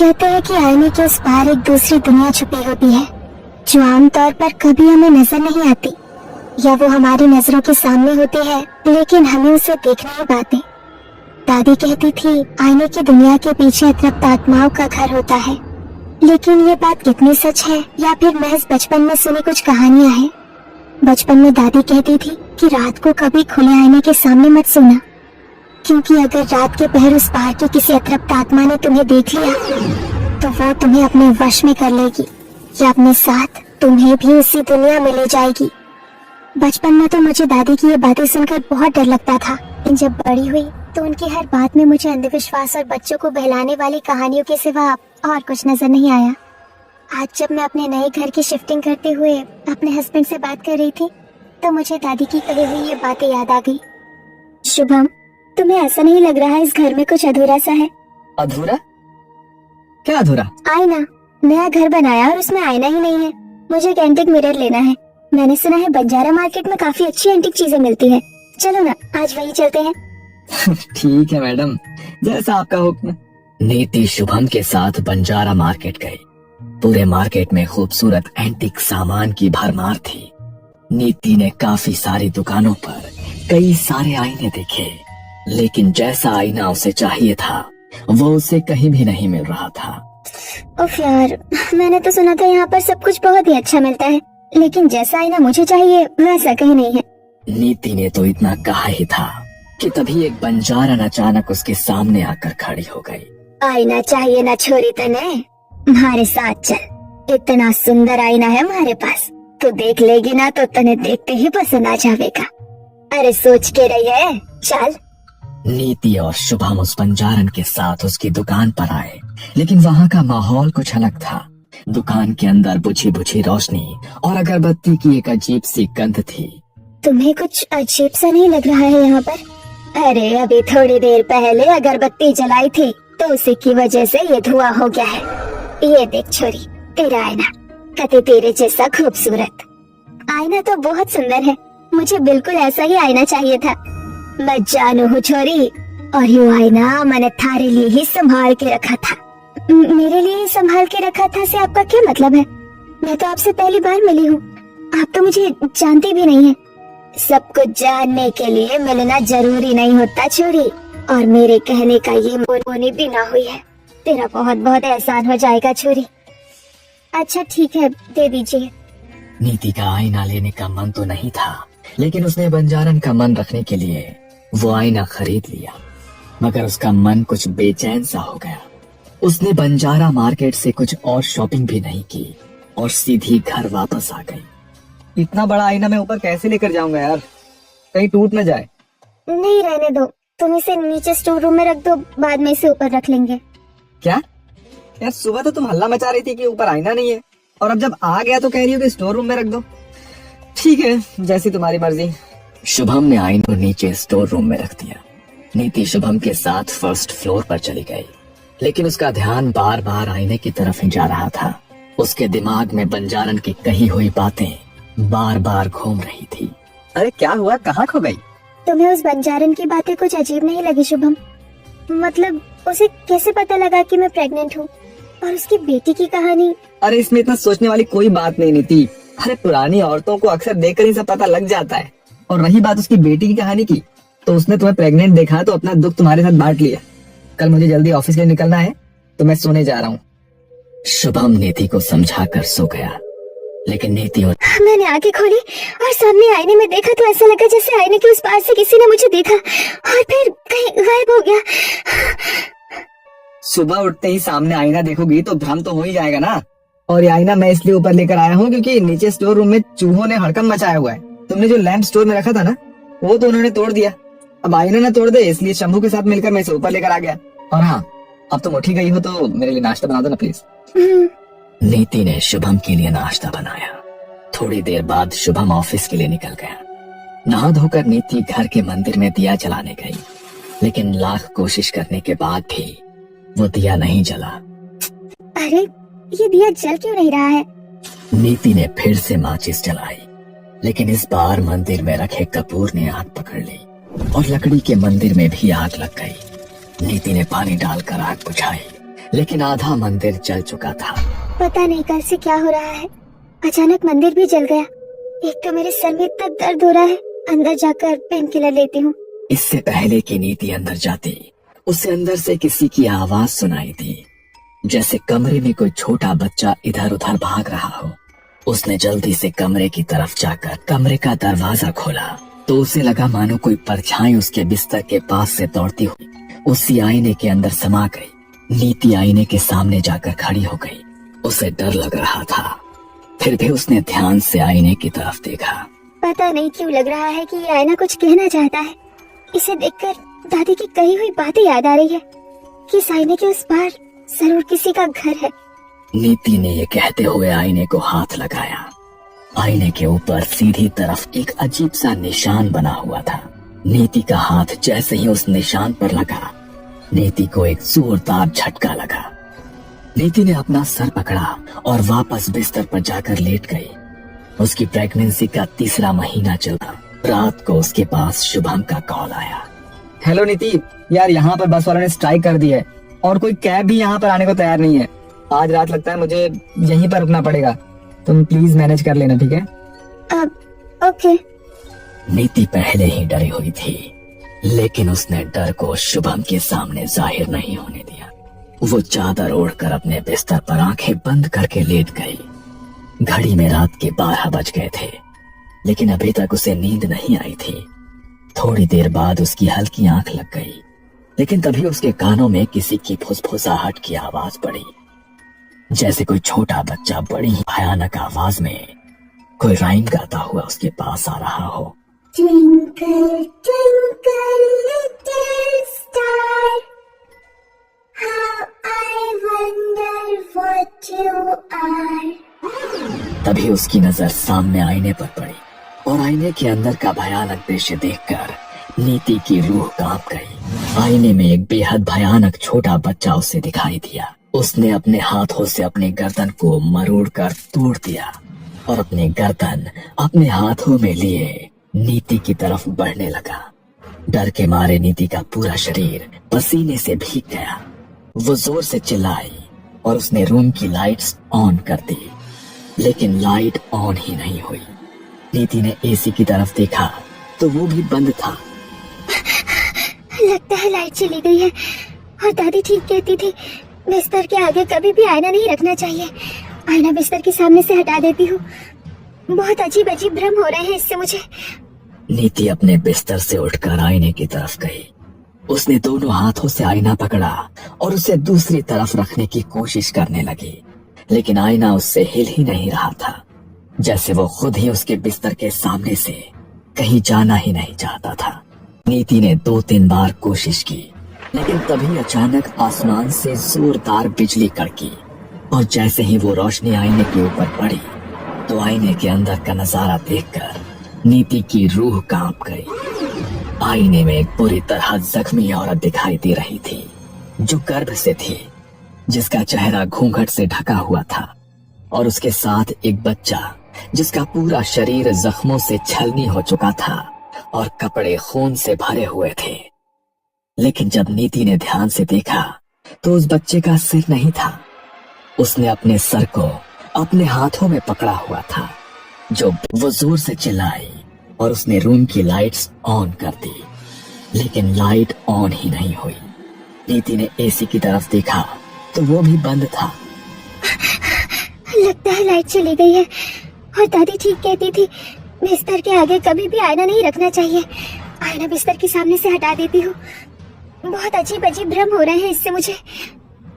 कहते हैं कि आईने के उस पार एक दूसरी दुनिया छुपी होती है जो आमतौर पर कभी हमें नजर नहीं आती, या वो हमारी नजरों के सामने होती है लेकिन हमें उसे देख नहीं पाते। दादी कहती थी आईने की दुनिया के पीछे अतृप्त आत्माओं का घर होता है, लेकिन ये बात कितनी सच है या फिर महज बचपन में सुनी कुछ कहानियां हैं। बचपन में दादी कहती थी कि रात को कभी खुले आईने के सामने मत सोना, क्योंकि अगर रात के पहर उस पार की किसी अतृप्त आत्मा ने तुम्हें देख लिया तो वो तुम्हें अपने वश में कर लेगी या अपने साथ तुम्हें भी उसी दुनिया में ले जाएगी। बचपन में तो मुझे दादी की ये बातें सुनकर बहुत डर लगता था, लेकिन जब बड़ी हुई तो उनकी हर बात में मुझे अंधविश्वास और बच्चों को बहलाने वाली कहानियों के सिवा और कुछ नजर नहीं आया। आज जब मैं अपने नए घर की शिफ्टिंग करते हुए अपने हस्बैंड से बात कर रही थी तो मुझे दादी की कही हुई ये बातें याद आ गई। शुभम, तुम्हें ऐसा नहीं लग रहा है इस घर में कुछ अधूरा सा है? अधूरा? क्या अधूरा? आईना। नया घर बनाया और उसमें आईना ही नहीं है। मुझे एक एंटिक मिरर लेना है। मैंने सुना है बंजारा मार्केट में काफी अच्छी एंटिक चीजें मिलती है। चलो ना, आज वहीं चलते हैं। ठीक है मैडम, जैसा आपका हुक्म। नीति शुभम के साथ बंजारा मार्केट गई। पूरे मार्केट में खूबसूरत एंटिक सामान की भरमार थी। नीति ने काफी सारी दुकानों पर कई सारे आईने देखे, लेकिन जैसा आईना उसे चाहिए था वो उसे कहीं भी नहीं मिल रहा था। उफ यार, मैंने तो सुना था यहाँ पर सब कुछ बहुत ही अच्छा मिलता है, लेकिन जैसा आईना मुझे चाहिए वैसा कहीं नहीं है। नीति ने तो इतना कहा ही था कि तभी एक बंजारन अचानक उसके सामने आकर खड़ी हो गई। आईना चाहिए ना छोरी तने? हमारे साथ चल, इतना सुंदर आईना है हमारे पास। तू देख लेगी ना तो तने देखते ही पसंद आ जाएगा। अरे सोच के रही है, चल। नीति और शुभम उस बंजारन के साथ उसकी दुकान पर आए, लेकिन वहाँ का माहौल कुछ अलग था। दुकान के अंदर बुझी बुझी रोशनी और अगरबत्ती की एक अजीब सी गंध थी। तुम्हें कुछ अजीब सा नहीं लग रहा है यहाँ पर? अरे अभी थोड़ी देर पहले अगरबत्ती जलाई थी तो उसी की वजह से ये धुआं हो गया है। ये देख छोरी, तेरा आईना कते तेरे जैसा खूबसूरत। आईना तो बहुत सुंदर है, मुझे बिल्कुल ऐसा ही आईना चाहिए था। मैं जानू हूँ छोरी, और ये आईना मैंने थारे लिए ही संभाल के रखा था। मेरे लिए संभाल के रखा था से आपका क्या मतलब है? मैं तो आपसे पहली बार मिली हूँ, आप तो मुझे जानती भी नहीं है। सब कुछ जानने के लिए मिलना जरूरी नहीं होता छोरी, और मेरे कहने का ये मोनी भी ना हुई है। तेरा बहुत बहुत एहसान हो जाएगा छोरी। अच्छा ठीक है, दे दीजिए। नीति का आईना लेने का मन तो नहीं था, लेकिन उसने बंजारन का मन रखने के लिए वो आईना खरीद लिया। मगर उसका मन कुछ बेचैन सा हो गया। उसने बंजारा मार्केट से कुछ और शॉपिंग भी नहीं की और सीधी घर वापस आ गई। इतना बड़ा आईना मैं ऊपर कैसे लेकर जाऊंगा यार, कहीं टूट न जाए। नहीं रहने दो, तुम इसे नीचे स्टोर रूम में रख दो, बाद में इसे ऊपर रख लेंगे। क्या यार, सुबह तो तुम हल्ला मचा रही थी कि ऊपर आईना नहीं है, और अब जब आ गया तो कह रही हो कि स्टोर रूम में रख दो। ठीक है, जैसी तुम्हारी मर्जी। शुभम ने आईने को नीचे स्टोर रूम में रख दिया। नीति शुभम के साथ फर्स्ट फ्लोर पर चली गई, लेकिन उसका ध्यान बार बार आईने की तरफ ही जा रहा था। उसके दिमाग में बंजारन की कही हुई बातें बार बार घूम रही थी। अरे क्या हुआ, कहाँ खो गई? तुम्हें उस बंजारन की बातें कुछ अजीब नहीं लगी शुभम? मतलब उसे कैसे पता लगा कि मैं प्रेग्नेंट हूँ? और उसकी बेटी की कहानी? अरे इसमें इतना सोचने वाली कोई बात नहीं नीति। अरे पुरानी औरतों को अक्सर देखकर ही सब पता लग जाता है। और रही बात उसकी बेटी की कहानी की, तो उसने तुम्हें प्रेग्नेंट देखा तो अपना दुख तुम्हारे साथ बांट लिया। कल मुझे जल्दी ऑफिस के लिए निकलना है तो मैं सोने जा रहा हूँ। शुभम नीति को समझाकर सो गया, लेकिन नीति और मैंने आंखें खोली और सामने आईने में देखा तो ऐसा लगा जैसे आईने के उस पार से किसी ने मुझे देखा और फिर कहीं गायब हो गया। सुबह उठते ही सामने आईना देखोगी तो भ्रम तो हो ही जाएगा ना। और ये आईना मैं इसलिए ऊपर लेकर आया हूँ क्योंकि नीचे स्टोर रूम में चूहों ने हड़कंप मचाया हुआ है। तुमने जो लैंप स्टोर में रखा था ना, वो तो उन्होंने तोड़ दिया। अब आईना ना तोड़ दे, इसलिए शंभू के साथ मिलकर मैं इसे ऊपर लेकर आ गया। और हाँ, अब तुम उठी गई हो तो मेरे लिए नाश्ता बना दो ना प्लीज। नीति ने शुभम के लिए नाश्ता बनाया। थोड़ी देर बाद शुभम ऑफिस के लिए निकल गया। नहा धोकर नीति घर के मंदिर में दिया जलाने गई, लेकिन लाख कोशिश करने के बाद भी वो दिया नहीं जला। अरे ये दिया जल क्यों नहीं रहा है? नीति ने फिर से माचिस जलाई, लेकिन इस बार मंदिर में रखे कपूर ने आग पकड़ ली और लकड़ी के मंदिर में भी आग लग गई। नीति ने पानी डालकर आग बुझाई, लेकिन आधा मंदिर जल चुका था। पता नहीं कल से क्या हो रहा है, अचानक मंदिर भी जल गया। एक तो मेरे सर में इतना दर्द हो रहा है, अंदर जाकर पेन किलर लेती हूँ। इससे पहले कि नीति अंदर जाती, उसे अंदर से किसी की आवाज सुनाई दी, जैसे कमरे में कोई छोटा बच्चा इधर उधर भाग रहा हो। उसने जल्दी से कमरे की तरफ जाकर कमरे का दरवाजा खोला तो उसे लगा मानो कोई परछाई उसके बिस्तर के पास से दौड़ती हुई उसी आईने के अंदर समा गई। नीति आईने के सामने जाकर खड़ी हो गई। उसे डर लग रहा था, फिर भी उसने ध्यान से आईने की तरफ देखा। पता नहीं क्यों लग रहा है कि ये आईना कुछ कहना चाहता है। इसे देखकर दादी की कही हुई बातें याद आ रही है कि इस आईने के उस पार जरूर किसी का घर है। नीति ने ये कहते हुए आईने को हाथ लगाया। आईने के ऊपर सीधी तरफ एक अजीब सा निशान बना हुआ था। नीति का हाथ जैसे ही उस निशान पर लगा, नीति को एक जोरदार झटका लगा। नीति ने अपना सर पकड़ा और वापस बिस्तर पर जाकर लेट गई। उसकी प्रेगनेंसी का 3रा महीना चला। रात को उसके पास शुभम का कॉल आया। हेलो नीति, यार यहाँ पर बस वालों ने स्ट्राइक कर दी है और कोई कैब भी यहाँ पर आने को तैयार नहीं है। आज रात लगता है मुझे यहीं पर रुकना पड़ेगा। तुम प्लीज मैनेज कर लेना, ठीक है? अब ओके। नीति पहले ही डरी हुई थी, लेकिन उसने डर को शुभम के सामने जाहिर नहीं होने दिया। वो चादर ओढ़कर अपने बिस्तर पर आंखें बंद करके लेट गई। घड़ी में रात के 12 बज गए थे, लेकिन अभी तक उसे नींद नहीं आई थी। थोड़ी देर बाद उसकी हल्की आंख लग गई, लेकिन तभी उसके कानों में किसी की फुसफुसाहट की आवाज पड़ी, जैसे कोई छोटा बच्चा बड़ी ही भयानक आवाज में कोई राइम गाता हुआ उसके पास आ रहा हो। Twinkle, twinkle, little star, how I wonder what you are. तभी उसकी नजर सामने आईने पर पड़ी और आईने के अंदर का भयानक दृश्य देखकर नीति की रूह कांप गई। आईने में एक बेहद भयानक छोटा बच्चा उसे दिखाई दिया। उसने अपने हाथों से अपने गर्दन को मरोड़कर तोड़ दिया और अपने गर्दन अपने हाथों में लिए नीति की तरफ बढ़ने लगा। डर के मारे नीति का पूरा शरीर पसीने से भीग गया। वो जोर से चिल्लाई और उसने रूम की लाइट्स ऑन कर दी, लेकिन लाइट ऑन ही नहीं हुई। नीति ने एसी की तरफ देखा तो वो भी बंद था। लगता है लाइट चली गई है। और दादी ठीक कहती थी, बिस्तर के आगे कभी भी आईना नहीं रखना चाहिए। आईना बिस्तर के सामने से हटा देती हूँ। बहुत अजीब अजीब भ्रम हो रहे हैं इससे मुझे। नीति अपने बिस्तर से उठकर आईने की तरफ गई। उसने दोनों हाथों से आईना पकड़ा और उसे दूसरी तरफ रखने की कोशिश करने लगी, लेकिन आईना उससे हिल ही नहीं रहा था, जैसे वो खुद ही उसके बिस्तर के सामने से कहीं जाना ही नहीं चाहता था। नीति ने 2-3 बार कोशिश की, लेकिन तभी अचानक आसमान से जोरदार बिजली कड़की और जैसे ही वो रोशनी आईने के ऊपर पड़ी तो आईने के अंदर का नजारा देखकर नीति की रूह कांप गई। आईने में एक पूरी तरह जख्मी औरत दिखाई दे रही थी, जो गर्भ से थी, जिसका चेहरा घूंघट से ढका हुआ था, और उसके साथ एक बच्चा जिसका पूरा शरीर जख्मों से छलनी हो चुका था और कपड़े खून से भरे हुए थे। लेकिन जब नीति ने ध्यान से देखा तो उस बच्चे का सिर नहीं था। उसने अपने सर को अपने हाथों में पकड़ा हुआ था। जो वो जोर से चिल्लाई और उसने रूम की लाइट्स ऑन कर दी, लेकिन लाइट ऑन ही नहीं हुई। नीति ने एसी की तरफ देखा तो वो भी बंद था। लगता है लाइट चली गई है। और दादी ठीक कहती थी, बिस्तर के आगे कभी भी आईना नहीं रखना चाहिए। आईना बिस्तर के सामने से हटा देती हूँ। बहुत अजीब अजीब भ्रम हो रहे हैं इससे मुझे।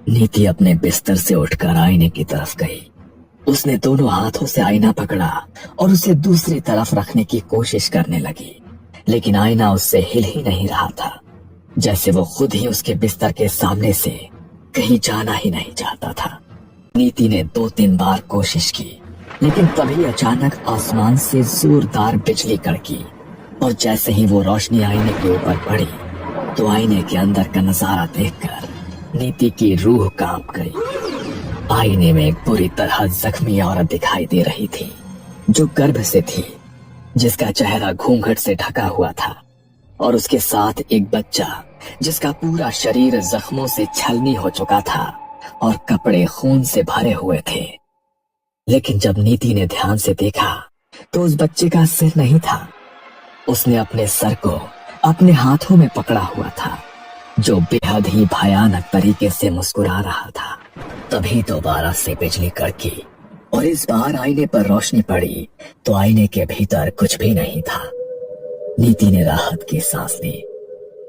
नीति अपने बिस्तर से उठकर आईने की तरफ गई। उसने दोनों हाथों से आईना पकड़ा और उसे दूसरी तरफ रखने की कोशिश करने लगी, लेकिन आईना उससे हिल ही नहीं रहा था, जैसे वो खुद ही उसके बिस्तर के सामने से कहीं जाना ही नहीं चाहता था। नीति ने 2-3 बार कोशिश की, लेकिन तभी अचानक आसमान से जोरदार बिजली कड़की और जैसे ही वो रोशनी आईने के ऊपर पड़ी तो आईने के अंदर का नजारा देखकर नीति की रूह कांप गई। आईने में एक पूरी तरह जख्मी औरत दिखाई दे रही थी, जो गर्भ से थी, जिसका चेहरा घूंघट से ढका हुआ था, और उसके साथ एक बच्चा जिसका पूरा शरीर जख्मों से छलनी हो चुका था और कपड़े खून से भरे हुए थे। लेकिन जब नीति ने ध्यान से देखा तो उस बच्चे का सिर नहीं था। उसने अपने सर को अपने हाथों में पकड़ा हुआ था, जो बेहद ही भयानक तरीके से मुस्कुरा रहा था। तभी दोबारा से बिजली कड़की और इस बार आईने पर रोशनी पड़ी तो आईने के भीतर कुछ भी नहीं था। नीति ने राहत की सांस ली,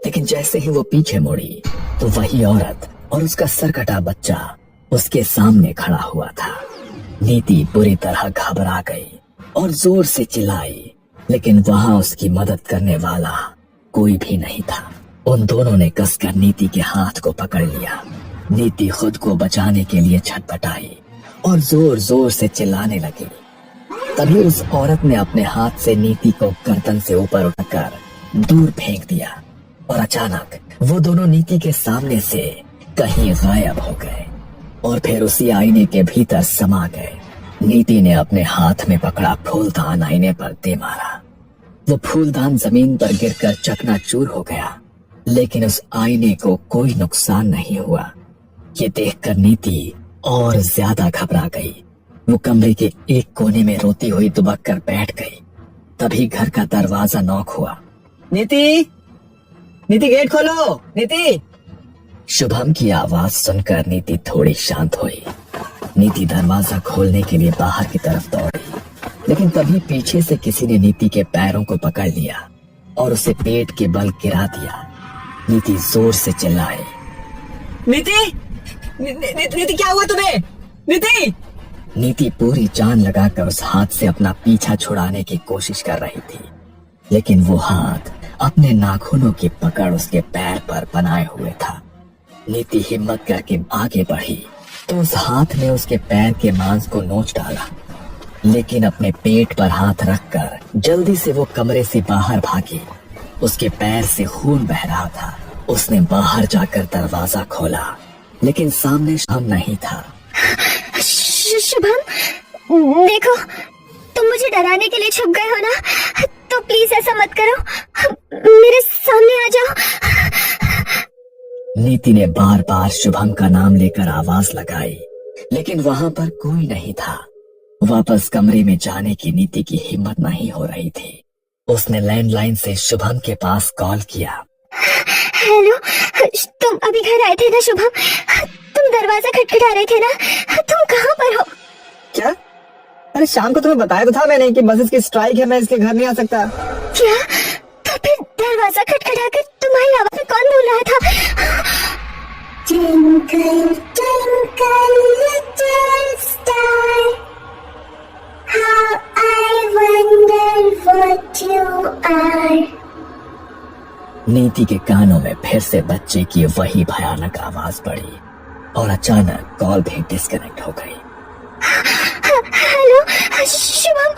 लेकिन जैसे ही वो पीछे मुड़ी तो वही औरत और उसका सरकटा बच्चा उसके सामने खड़ा हुआ था। नीति बुरी तरह घबरा गई और जोर से चिल्लाई, लेकिन वहां उसकी मदद करने वाला कोई भी नहीं था। उन दोनों ने कसकर नीति के हाथ को पकड़ लिया। नीति खुद को बचाने के लिए छटपटाई और जोर जोर से चिल्लाने लगी। तभी उस औरत ने अपने हाथ से नीति को गर्दन से ऊपर उठाकर दूर फेंक दिया और अचानक वो दोनों नीति के सामने से कहीं गायब हो गए और फिर उसी आईने के भीतर समा गए। नीति ने अपने हाथ में पकड़ा फूलदान आईने पर दे मारा। वो फूलदान जमीन पर गिरकर चकनाचूर हो गया, लेकिन उस आईने को कोई नुकसान नहीं हुआ। ये देखकर नीति और ज्यादा घबरा गई। वो कमरे के एक कोने में रोती हुई दुबक कर बैठ गई। तभी घर का दरवाजा नॉक हुआ। नीति, नीति गेट खोलो, नीति। शुभम की आवाज सुनकर नीति थोड़ी शांत हुई। नीति दरवाजा खोलने के लिए बाहर की तरफ दौड़ी, लेकिन तभी पीछे से किसी ने नीति के पैरों को पकड़ लिया और उसे पेट के बल गिरा दिया। नीति जोर से चिल्लाई, नीति, नीति क्या हुआ तुम्हें? नीति! नीति पूरी जान लगाकर उस हाथ से अपना पीछा छुड़ाने की कोशिश कर रही थी, लेकिन वो हाथ अपने नाखूनों की पकड़ उसके पैर पर बनाए हुए था। नीति हिम्मत करके आगे बढ़ी तो उस हाथ ने उसके पैर के मांस को नोच डाला, लेकिन अपने पेट पर हाथ रखकर जल्दी से वो कमरे से बाहर भागी। उसके पैर से खून बह रहा था। उसने बाहर जाकर दरवाजा खोला, लेकिन सामने शुभम नहीं था। शुभम, देखो, तुम मुझे डराने के लिए छुप गए हो ना, तो प्लीज ऐसा मत करो, मेरे सामने आ जाओ। नीति ने बार बार शुभम का नाम लेकर आवाज लगाई, लेकिन वहां पर कोई नहीं था। वापस कमरे में जाने की नीति की हिम्मत नहीं हो रही थी। उसने लैंडलाइन से शुभम के पास कॉल किया। हेलो, तुम अभी घर आए थे ना शुभम? तुम दरवाजा खटखटा रहे थे ना? तुम कहाँ पर हो? क्या? अरे शाम को तुम्हें बताया तो था मैंने कि बसेस की स्ट्राइक है, मैं इसके घर नहीं आ सकता। क्या? तो फिर दरवाजा खटखटा कर तुम्हारी आवाज में कौन बोल रहा था? Twinkle, twinkle, little star, how I wonder what you are. नीति के कानों में फिर से बच्चे की वही भयानक आवाज पड़ी और अचानक कॉल भी डिस्कनेक्ट हो गई। हेलो शुभम।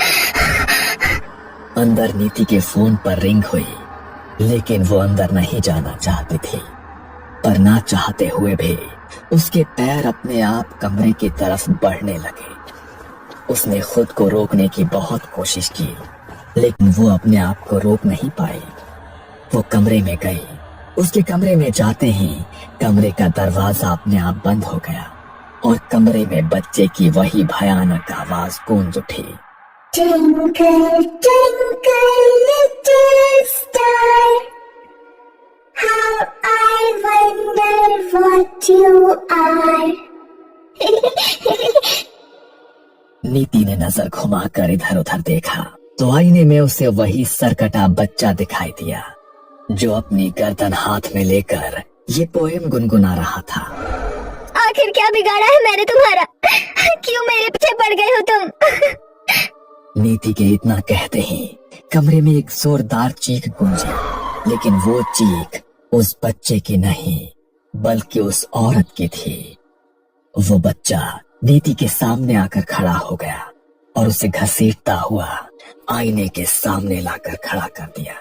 अंदर नीति के फोन पर रिंग हुई, लेकिन वो अंदर नहीं जाना चाहती थी। पर ना चाहते हुए भी उसके पैर अपने आप कमरे की तरफ बढ़ने लगे। उसने खुद को रोकने की बहुत कोशिश की, लेकिन वो अपने आप को रोक नहीं पाई। वो कमरे में गई। उसके कमरे में जाते ही कमरे का दरवाजा अपने आप बंद हो गया और कमरे में बच्चे की वही भयानक आवाज गूंज उठी। Twinkle, twinkle, little star, how I wonder what you are. नीति ने नजर घुमाकर इधर उधर देखा तो आईने में उसे वही सरकटा बच्चा दिखाई दिया, जो अपनी गर्दन हाथ में लेकर ये पोएम गुनगुना रहा था। आखिर क्या बिगाड़ा है मैंने तुम्हारा? क्यों मेरे पीछे पड़ गए हो तुम? नीति के इतना कहते ही कमरे में एक जोरदार चीख गूंजी, लेकिन वो चीख उस बच्चे की नहीं बल्कि उस औरत की थी। वो बच्चा नीति के सामने आकर खड़ा हो गया और उसे घसीटता हुआ आईने के सामने लाकर खड़ा कर दिया।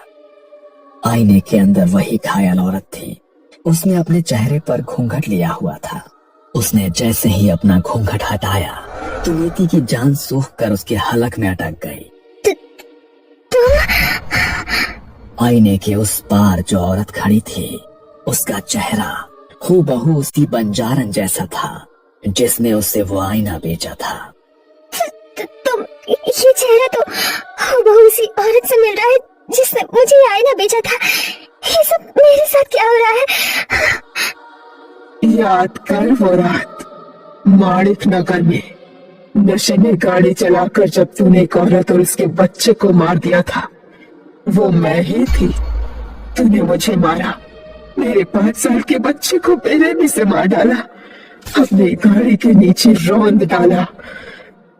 आईने के अंदर वही घायल औरत थी। उसने अपने चेहरे पर घूंघट लिया हुआ था। उसने जैसे ही अपना घूंघट हटाया तो नीति की जान सूख कर उसके हलक में अटक गई। आईने के उस पार जो औरत खड़ी थी, उसका चेहरा हूबहू उसी बंजारन जैसा था जिसने उससे वो आईना बेचा था। तुम ये चेहरा तो हूबहू उसी औरत से मिल रहा है जिसने मुझे ये आईना बेचा था। ये सब मेरे साथ क्या हो रहा है? याद कर वो रात माणिक नगर में नशे में गाड़ी चलाकर जब तूने एक औरत और उसके बच्चे को मार दिया था, वो मैं ही थी। तूने मुझे मारा, मेरे 5 साल के बच्चे को बेरहमी से मार डाला, अपनी गाड़ी के नीचे रौंद डाला।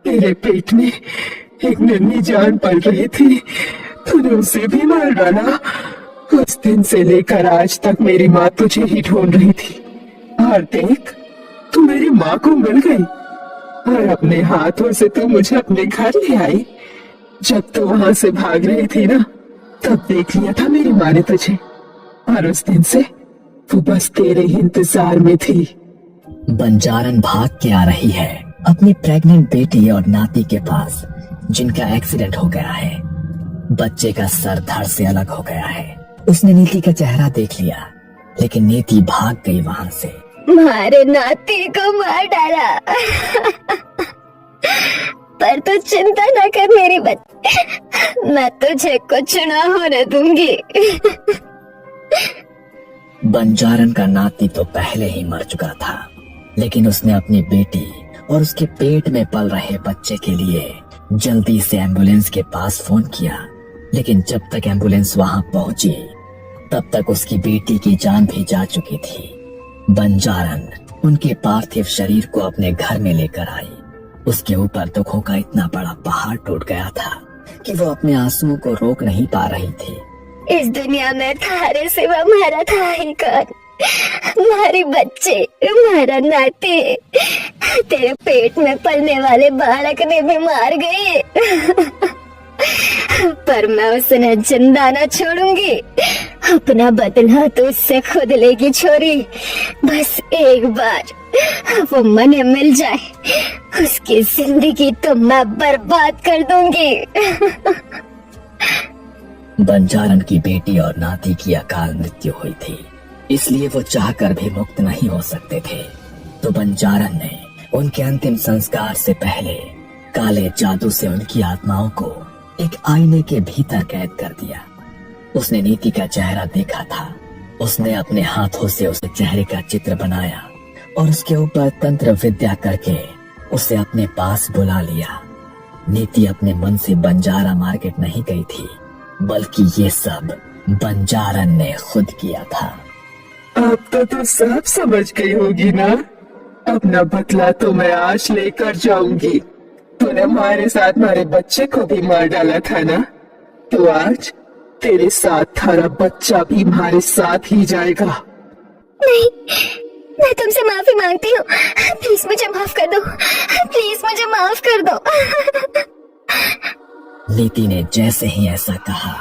मेरे पेट में एक नन्ही जान पल रही थी, तूने उसे भी मार डाला। उस दिन से लेकर आज तक मेरी माँ तुझे ही ढूंढ रही थी, और देख तू मेरी माँ को मिल गई और अपने हाथों से तू मुझे अपने घर ले आई। जब तू वहां से भाग रही थी ना, तब देख लिया था मेरी माँ ने तुझे, और उस दिन से वो बस तेरे ही इंतजार में थी। बंजारन भाग के आ रही है अपनी प्रेग्नेंट बेटी और नाती के पास, जिनका एक्सीडेंट हो गया है। बच्चे का सर धड़ से अलग हो गया है। उसने नीति का चेहरा देख लिया, लेकिन नीति भाग गई वहां से। मारे नाती को मार डाला। पर तू चिंता न कर मेरी बच्ची, मैं तुझे कुछ ना होने दूंगी। बंजारन का नाती तो पहले ही मर चुका था, लेकिन उसने अपनी बेटी और उसके पेट में पल रहे बच्चे के लिए जल्दी से एम्बुलेंस के पास फोन किया। लेकिन जब तक एम्बुलेंस वहां पहुंची, तब तक उसकी बेटी की जान भी जा चुकी थी। बंजारन उनके पार्थिव शरीर को अपने घर में लेकर आई। उसके ऊपर दुखों का इतना बड़ा पहाड़ टूट गया था कि वो अपने आंसुओं को रोक नहीं पा रही थी। इस दुनिया में थारे सिवा मारा था ही कौन? हमारी बच्चे, हमारा नाती, तेरे पेट में पलने वाले बालक ने भी मार गए। पर मैं उसे जिंदा न छोड़ूंगी। अपना बदला तो उससे खुद लेगी छोरी। बस एक बार वो मने मिल जाए, उसकी जिंदगी तो मैं बर्बाद कर दूंगी। बंजारन की बेटी और नाती की अकाल मृत्यु हुई थी, इसलिए वो चाहकर भी मुक्त नहीं हो सकते थे। तो बंजारन ने उनके अंतिम संस्कार से पहले काले जादू से उनकी आत्माओं को एक आईने के भीतर कैद कर दिया। उसने नीति का चेहरा देखा था। उसने अपने हाथों से उस चेहरे का चित्र बनाया और उसके ऊपर तंत्र विद्या करके उसे अपने पास बुला लिया। नीति अपने मन से बंजारा मार्केट नहीं गई थी, बल्कि ये सब बंजारन ने खुद किया था। अब तो तू सब समझ गई होगी ना। अपना बदला तो मैं आज लेकर जाऊंगी। तूने हमारे साथ हमारे बच्चे को भी मार डाला था ना, तो आज तेरे साथ थारा बच्चा भी हमारे साथ ही जाएगा। नहीं, मैं तुमसे माफी मांगती हूँ। प्लीज मुझे माफ कर दो, प्लीज मुझे माफ कर दो। नीति ने जैसे ही ऐसा कहा,